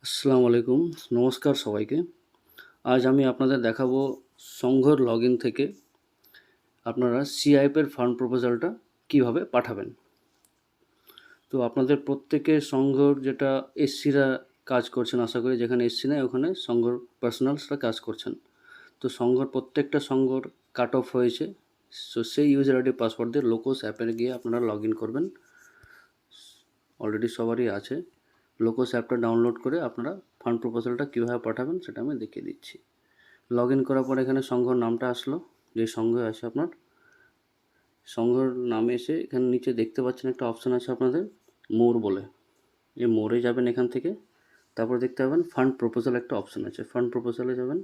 আসসালামু আলাইকুম। নমস্কার সবাইকে। আজ আমি আপনাদের দেখাবো সংঘর লগইন থেকে আপনারা সিআইএফ এর ফান্ড প্রপোজালটা কীভাবে পাঠাবেন। তো আপনাদের প্রত্যেকের সংঘর যেটা এসসিরা কাজ করছেন আশা করি, যেখানে এসসি নাই ওখানে সংঘর পার্সোনালসরা কাজ করছেন। তো সংঘর প্রত্যেকটা সংঘর কাট অফ হয়েছে। সো সেই ইউজার আইডি পাসওয়ার্ড দিয়ে লোকোস অ্যাপে গিয়ে আপনারা লগইন করবেন। অলরেডি সবারই আছে। লোকোস অ্যাপটা ডাউনলোড করে আপনারা ফান্ড প্রপোজালটা কীভাবে পাঠাবেন সেটা আমি দেখিয়ে দিচ্ছি। লগ ইন করার পর এখানে সংঘর নামটা আসলো, যে সংঘে আছে আপনার সংঘর নামে এসে এখানে নিচে দেখতে পাচ্ছেন একটা অপশান আছে আপনাদের মোর বলে, এই মোরে যাবেন এখান থেকে। তারপর দেখতে পাবেন ফান্ড প্রপোজাল একটা অপশান আছে, ফান্ড প্রপোজালে যাবেন।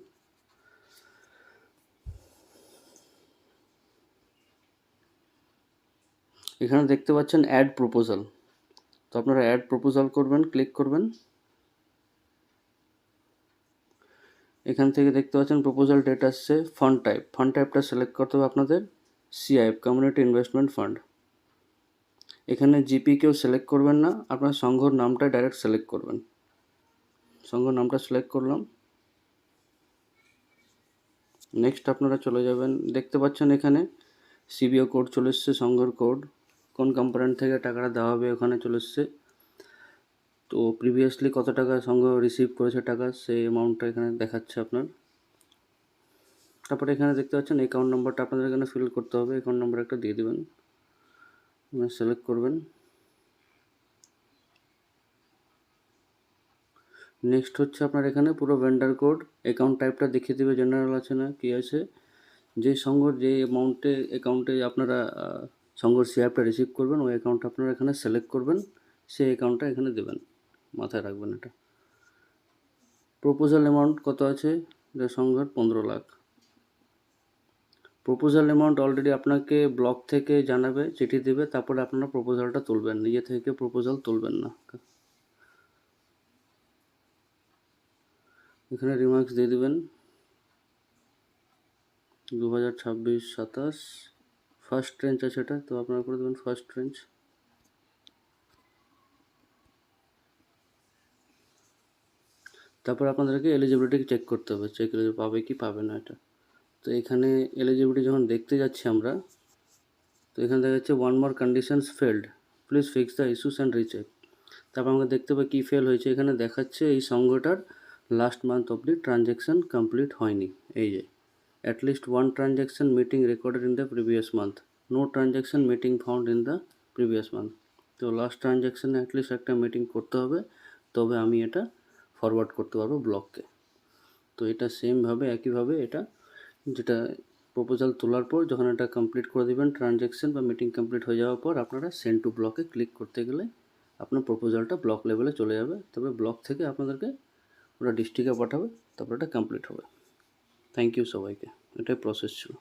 এখানে দেখতে পাচ্ছেন অ্যাড প্রপোজাল, তো আপনারা অ্যাড প্রপোজাল করবেন, ক্লিক করবেন। এখান থেকে দেখতে পাচ্ছেন প্রপোজাল ডেট আসছে, ফান্ড টাইপটা সিলেক্ট করতে হবে আপনাদের সিআইএফ কমিউনিটি ইনভেস্টমেন্ট ফান্ড। এখানে জিপি কেউ সিলেক্ট করবেন না, আপনার সংঘর নামটা ডাইরেক্ট সিলেক্ট করবেন। সংঘর নামটা সিলেক্ট করলাম। নেক্সট আপনারা চলে যাবেন, দেখতে পাচ্ছেন এখানে সিবিও কোড চলে এসছে, সংঘর কোড, কোন কম্পোনেন্ট থেকে টাকাটা দেওয়া হবে ওখানে চলে এসছে। তো প্রিভিয়াসলি কত টাকা সংঘ রিসিভ করেছে টাকা, সেই অ্যামাউন্টটা এখানে দেখাচ্ছে আপনার। তারপরে এখানে দেখতে পাচ্ছেন অ্যাকাউন্ট নাম্বারটা আপনাদের এখানে ফিল করতে হবে, অ্যাকাউন্ট নাম্বার একটা দিয়ে দেবেন, সিলেক্ট করবেন। নেক্সট হচ্ছে আপনার এখানে পুরো ভেন্ডার কোড, অ্যাকাউন্ট টাইপটা দেখিয়ে দেবে জেনারেল আছে না কি আছে। যে সংঘর যে অ্যাকাউন্টে আপনারা সংঘর সিআইএফটা রিসিভ করবেন ওই অ্যাকাউন্টটা আপনারা এখানে সিলেক্ট করবেন, সেই অ্যাকাউন্টটা এখানে দেবেন, মাথায় রাখবেন এটা। প্রপোজাল অ্যামাউন্ট কত আছে, যে সংঘর 15 লাখ। প্রপোজাল অ্যামাউন্ট অলরেডি আপনাকে ব্লক থেকে জানাবে, চিঠি দেবে, তারপরে আপনারা প্রপোজালটা তুলবেন, নিজে থেকে প্রপোজাল তুলবেন না। এখানে রিমার্কস দিয়ে দেবেন 2026-27 ফার্স্ট ট্রেঞ্চ আছে এটা, তো আপনারা করে দেবেন ফার্স্ট ট্রেঞ্চ। তারপর আপনাদেরকে এলিজিবিলিটি চেক করতে হবে, চেক পাবে কি পাবে না এটা। তো এখানে এলিজিবিলিটি যখন দেখতে যাচ্ছি আমরা, তো এখানে দেখা যাচ্ছে one more conditions failed, please fix the issues and recheck. তারপর আমাকে দেখতে পাই কী ফেল হয়েছে, এখানে দেখাচ্ছে এই সংঘটার লাস্ট মান্থ অবধি ট্রানজ্যাকশান কমপ্লিট হয়নি। এই যে at least one transaction meeting recorded in the previous month, no transaction meeting found in the previous month. তো লাস্ট ট্রানজ্যাকশানে অ্যাটলিস্ট একটা মিটিং করতে হবে, তবে আমি এটা ফরওয়ার্ড করতে পারবো ব্লককে। তো এটা সেমভাবে একইভাবে এটা যেটা প্রপোজাল তোলার পর যখন এটা কমপ্লিট করে দেবেন ট্রানজ্যাকশান বা মিটিং কমপ্লিট হয়ে যাওয়ার পর আপনারা সেন্ড টু ব্লকে ক্লিক করতে গেলে আপনার প্রপোজালটা ব্লক লেভেলে চলে যাবে, তবে ব্লক থেকে আপনাদেরকে ওরা ডিস্ট্রিক্টে পাঠাবে, তারপর এটা কমপ্লিট হবে। থ্যাংক ইউ সবাইকে, এটাই প্রসেস ছিল।